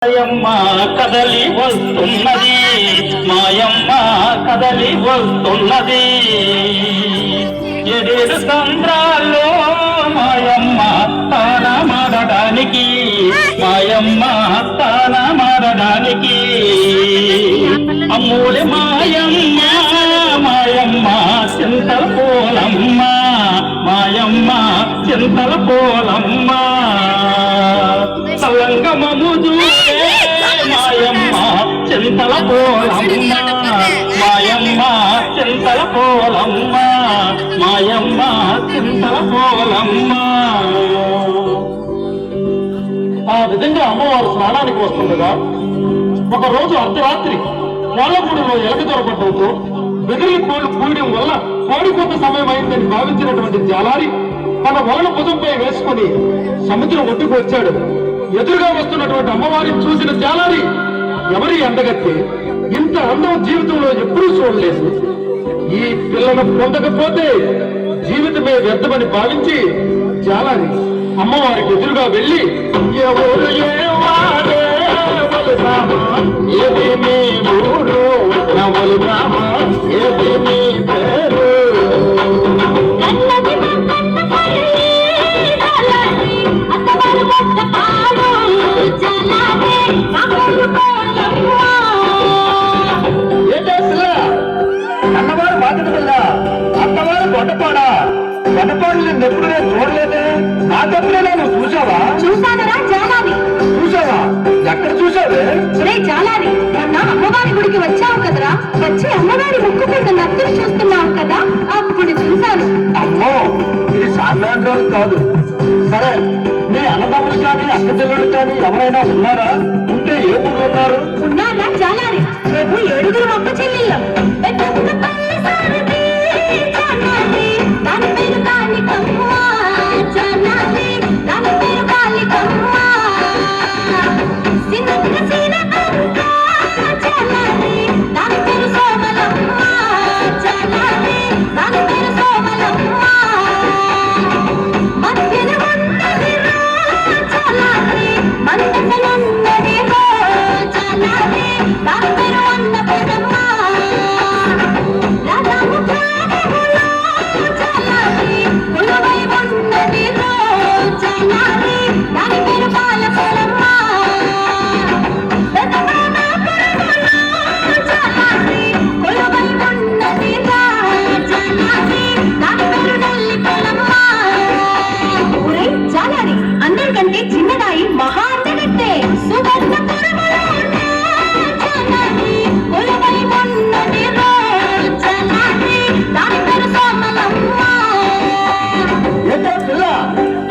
మాయమ్మ కదలి వస్తున్నది, మాయమ్మ కదలి వస్తున్నది. ఏడేడు సంద్రాల్లో మాయమ్మ తానమాడడానికి, మాయమ్మ తానమాడడానికి. అమ్మూలి మాయమ్మ మాయమ్మ చింతల పోలమ్మ, మాయమ్మ చింతల పోలమ్మ. సలంగమము మాయమ్మ చింతల పోలమ్మ, మాయమ్మ చింతల పోలమ్మ, మాయమ్మ చింతల పోలమ్మ. ఆ విధంగా అమ్మవారు స్నానానికి వస్తుండగా ఒకరోజు అర్ధరాత్రి కోళ్ళగూడలో ఎలక దొరకడంతో బెదిరి కోళ్ళు కూయడం వల్ల కోడికొంత సమయం అయిందని భావించినటువంటి జాలారి తన వలను భుజంపై వేసుకుని సముద్రం ఒడ్డుకు వచ్చాడు. ఎదురుగా వస్తున్నటువంటి అమ్మవారిని చూసిన జాలారి ఎవరి అందగత్తే, ఇంత అందం జీవితంలో ఎప్పుడూ చూడలేదు. ఈ పిల్లను పొందకపోతే జీవితమే వ్యర్థమని భావించి జాలారి అమ్మవారికి ఎదురుగా వెళ్లి ఎవరు ఏది మీ ఊరు నవలు ఏది మీ పేరు. అన్నవారు బాధ్యత పిల్ల, అత్తవారు గొడ్డపాడా. గొడ్డపాడు నేను ఎప్పుడు నేను చూడలేదే. నా తప్పుడే నువ్వు చూసావా? చూసానరా జాలాది. చూసావా? ఎక్కడ చూసావే? రే జాలాది, మొన్న అమ్మవారి గుడికి వచ్చావు కదరా, వచ్చి అమ్మవారి ముక్కుకుంట నత్తులు చూస్తున్నావు కదా, అప్పుడు చూశాను. అమ్మో, ఇది సాధారణ రోజు కాదు. సరే, నీ అన్నదమ్ములు కానీ అక్క చెల్లెలు కానీ ఎవరైనా ఉన్నారా? ఉంటే ఏ ఊరు ఉన్నారు? ఉన్నారా జాలాది? రేపు 7 అక్క చెల్లెళ్ళం. దాని పేరు కాళికమ్మ, జాలాది దాని పేరు కాళికమ్మ. సిన్నగా సీనమ్మ జాలాది దాని పేరు సోమలమ్మ, జాలాది దాని పేరు సోమలమ్మ. మధ్యన ఉన్నది రో జాలాది, మందసనున్నది రో జాలాది దాని పేరు అన్నపూర్ణమ్మ. రథము ప్రాణములో జాలాది కొలువై ఉన్నది రో జాలాది దాని పేరు పాలపొలమ్మ. అందరికంటే చిన్నదాయి మహా అందగట్టే సువర్ణపురములో జాలాది కొలువై ఉన్నది రో జాలాది దాని పేరు సోమలమ్మ. ఏంటో పిల్ల,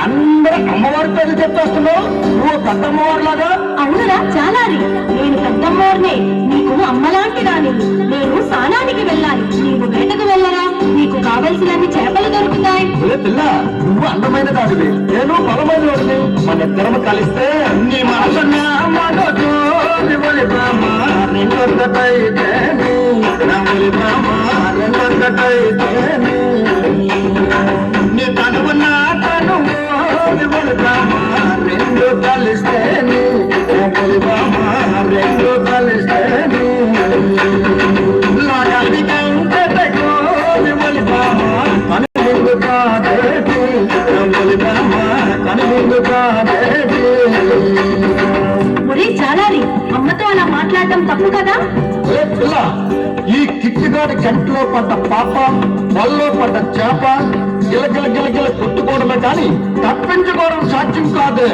అందరూ అమ్మవారి పేరు చెప్పేస్తున్నావు. నువ్వు పెద్దమ్మవారి లాగా. అవునురా జాలాది, నేను పెద్దమ్మోర్నే, నీకు అమ్మలాంటి దాని. నేను స్నానానికి వెళ్ళాలి, నీవు వేటకు వెళ్ళరా, నీకు కావలసినన్ని చేపలు దొరుకుతాయి. పిల్ల, నువ్వు అందమైన దాడివి, నేను బలమైన వాడిని. మన ఇద్దరము కలిస్తే నీ మనసున్నా మనోజు రెండొక్కటైతేని, రెండొక్కటైతేని. నీ తనువు నా తనువు రెండు కలిస్తేని, రెండు కలిస్తేని. లాగాలి కంటకు కనుమిందు కాదేటి, కనుమిందు కాదేటి. ఒరే జాలారి, అమ్మతో అలా మాట్లాడటం తప్పు కదా. పిల్ల, ఈ కిచ్చిగాడి కంటిలో పడ్డ పాప, వల్లో పడ్డ చేప గిలగిల గిలగిల కొట్టుకోవడమే కానీ తప్పించుకోవడం సాధ్యం కాదు.